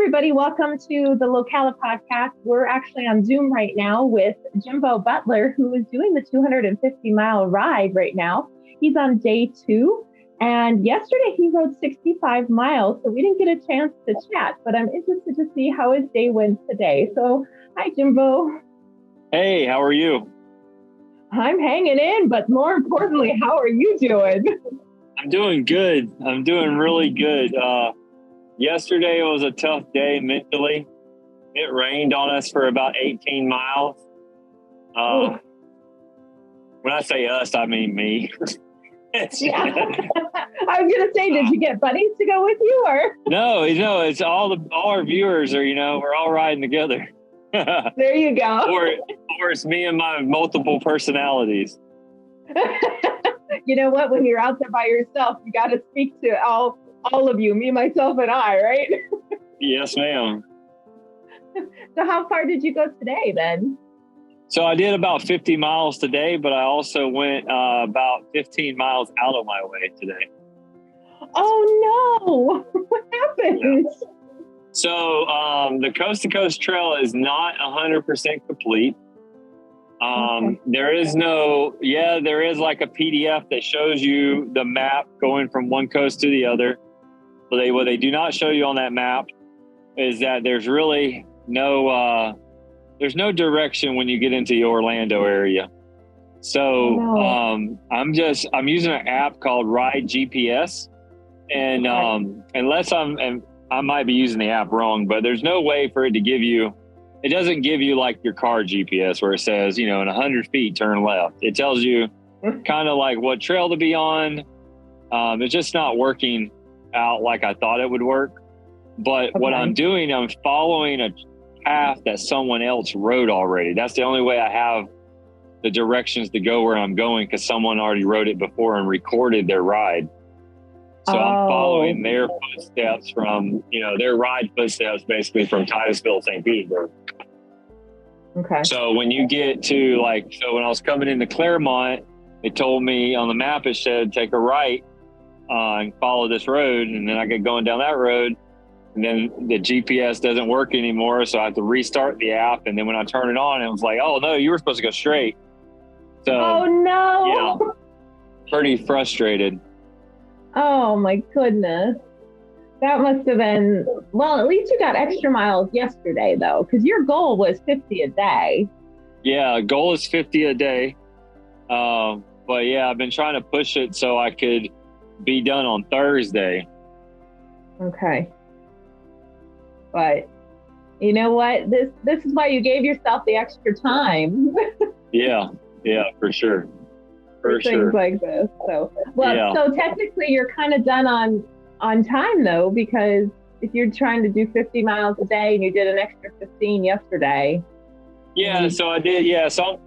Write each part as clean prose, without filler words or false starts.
everybody. Welcome to the Locala podcast. We're actually on Zoom right now with Jimbo Butler, who is doing the 250-mile ride right now. He's on day 2. And yesterday he rode 65 miles, so we didn't get a chance to chat, but I'm interested to see how his day went today. So, hi, Jimbo. Hey, how are you? I'm hanging in, but more importantly, how are you doing? I'm doing good. I'm doing really good. Yesterday was a tough day mentally. It rained on us for about 18 miles. When I say us, I mean me. Yeah. I was going to say, did you get buddies to go with you, or? No, it's all our viewers are, we're all riding together. There you go. Or it's me and my multiple personalities. You know what? When you're out there by yourself, you got to speak to all of you, me, myself, and I, right? Yes, ma'am. So how far did you go today then? So I did about 50 miles today, but I also went about 15 miles out of my way today. Oh, no. What happened? Yeah. So the Coast to Coast Trail is not 100% complete. Okay. There is like a PDF that shows you the map going from one coast to the other. But what they do not show you on that map is that there's really there's no direction when you get into the Orlando area. So I'm using an app called Ride GPS, and I might be using the app wrong, but there's no way for it to give you. It doesn't give you like your car GPS where it says, in 100 feet, turn left. It tells you kind of like what trail to be on. It's just not working out like I thought it would work. But what I'm doing, I'm following a path that someone else rode already. That's the only way I have the directions to go where I'm going, because someone already rode it before and recorded their ride. So I'm following their footsteps from, their ride footsteps basically from Titusville, St. Petersburg. Okay. So when you get to when I was coming into Claremont, it told me on the map, it said take a right and follow this road. And then I get going down that road, and then the GPS doesn't work anymore. So I have to restart the app. And then when I turn it on, it was like, oh no, you were supposed to go straight. So, oh no. Yeah, pretty frustrated. Oh my goodness. That must have been, well, at least you got extra miles yesterday though, because your goal was 50 a day. Yeah, goal is 50 a day. But yeah, I've been trying to push it so I could be done on Thursday. Okay. But you know what? This is why you gave yourself the extra time. Yeah, for sure. For things sure. Like this. So technically you're kind of done on time though, because if you're trying to do 50 miles a day and you did an extra 15 yesterday. Yeah, so I did. Yeah, so I'm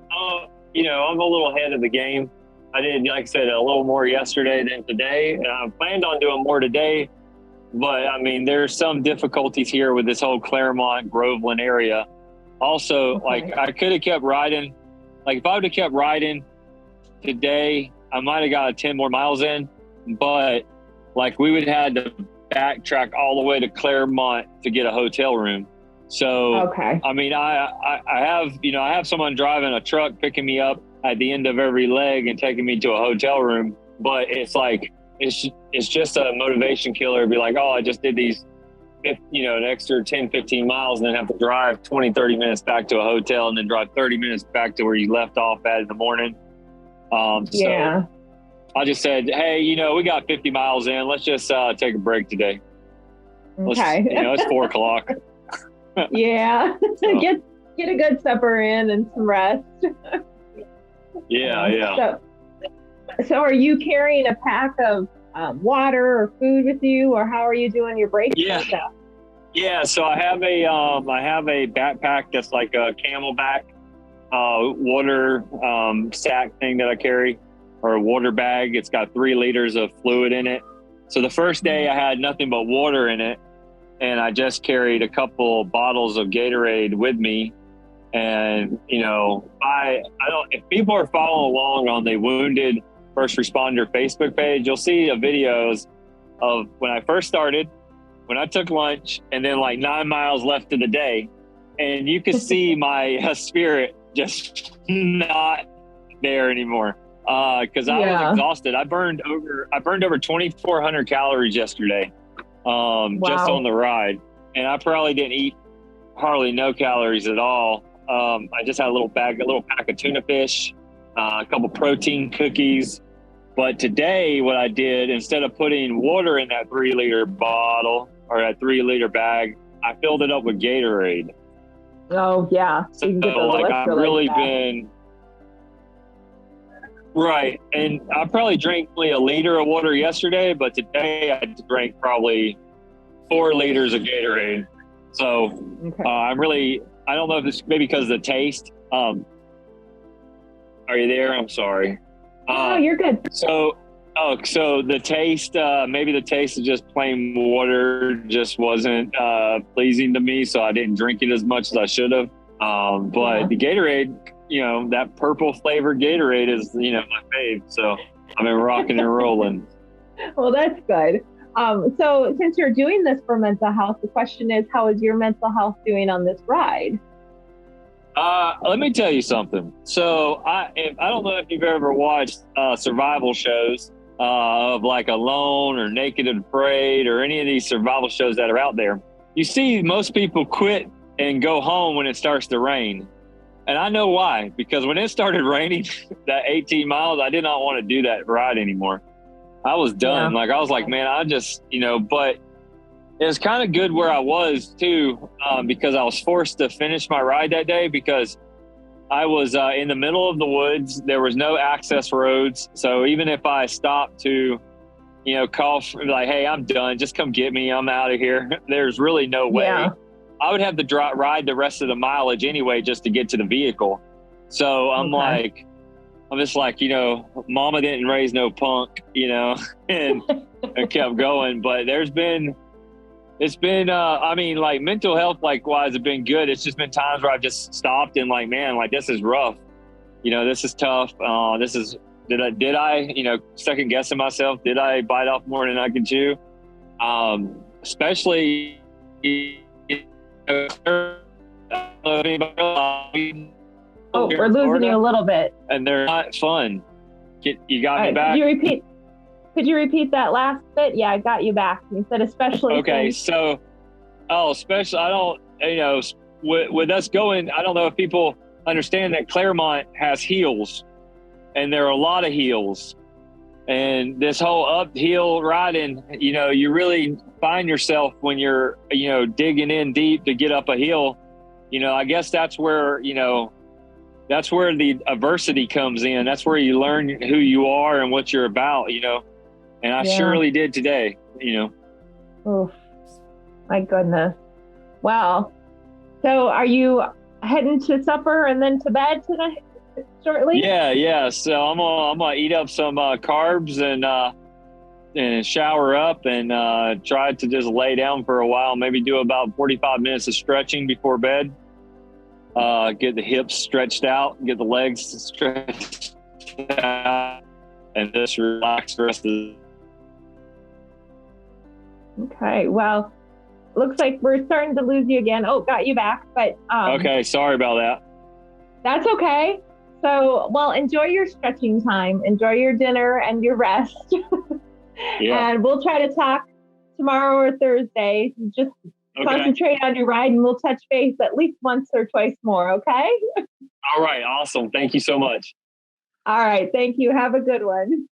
a little ahead of the game. I did, like I said, a little more yesterday than today, and I planned on doing more today. But I mean, there's some difficulties here with this whole Claremont, Groveland area. Also, I could have kept riding. Like if I would have kept riding today, I might have got 10 more miles in, but we would have had to backtrack all the way to Claremont to get a hotel room. So, I mean, I have someone driving a truck picking me up at the end of every leg and taking me to a hotel room, but it's it's just a motivation killer to be like, oh, I just did these, an extra 10, 15 miles and then have to drive 20, 30 minutes back to a hotel and then drive 30 minutes back to where you left off at in the morning. So I just said, hey, we got 50 miles in. Let's just take a break today. Okay. It's 4:00. Yeah. So. Get a good supper in and some rest. Yeah. So are you carrying a pack of water or food with you, or how are you doing your breaks? Yeah. So I have a backpack that's like a Camelback water sack thing that I carry, or a water bag. It's got 3 liters of fluid in it. So the first day I had nothing but water in it, and I just carried a couple bottles of Gatorade with me. And if people are following along on the Wounded First Responder Facebook page, you'll see the videos of when I first started. when I took lunch and then like 9 miles left of the day, and you could see my spirit just not there anymore. Cause I was exhausted. I burned over 2,400 calories yesterday, just on the ride. And I probably didn't eat hardly no calories at all. I just had a little pack of tuna fish, a couple protein cookies. But today what I did, instead of putting water in that 3-liter bottle or that 3-liter bag, I filled it up with Gatorade. Oh yeah. So like I've really been right. And I probably drank only a liter of water yesterday, but today I drank probably 4 liters of Gatorade. So I don't know if it's maybe because of the taste. Are you there? I'm sorry. No, you're good. So the taste, maybe the taste of just plain water just wasn't pleasing to me, so I didn't drink it as much as I should have. But the Gatorade, that purple flavored Gatorade is, my fave. So I've been rocking and rolling. Well, that's good. So since you're doing this for mental health, the question is, how is your mental health doing on this ride? Let me tell you something. So I don't know if you've ever watched survival shows of like Alone or Naked and Afraid or any of these survival shows that are out there. You see most people quit and go home when it starts to rain. And I know why, because when it started raining, that 18 miles, I did not want to do that ride anymore. I was done. Like, I was like, man, I just, but it was kind of good where I was too, because I was forced to finish my ride that day because I was in the middle of the woods. There was no access roads. So even if I stopped to, call for, like, hey, I'm done, just come get me, I'm out of here, there's really no way. Yeah. I would have to ride the rest of the mileage anyway just to get to the vehicle. So I'm just like, mama didn't raise no punk, and I kept going. But it's been, like mental health, wise, have been good. It's just been times where I've just stopped and like, man, like this is rough. This is tough. Did I, second guessing myself? Did I bite off more than I can chew? Especially, we're losing you a little bit. And they're not fun. You got me back? Could you repeat that last bit? Yeah, I got you back. You said especially. Okay, so, especially, I don't, with us going, I don't know if people understand that Claremont has hills, and there are a lot of hills. And this whole uphill riding, you really find yourself when you're, digging in deep to get up a hill. I guess that's where, that's where the adversity comes in. That's where you learn who you are and what you're about, and I surely did today, Oh, my goodness. Wow. So are you heading to supper and then to bed tonight shortly? Yeah. So I'm gonna eat up some carbs and shower up and try to just lay down for a while, maybe do about 45 minutes of stretching before bed. Get the hips stretched out, get the legs stretched out, and just relax the rest of the. Okay, well, looks like we're starting to lose you again. Oh, got you back, but okay, sorry about that. That's okay. So, well, enjoy your stretching time, enjoy your dinner and your rest. Yeah. And we'll try to talk tomorrow or Thursday. Just concentrate on your ride, and we'll touch base at least once or twice more, okay? All right, awesome. Thank you so much. All right, thank you. Have a good one.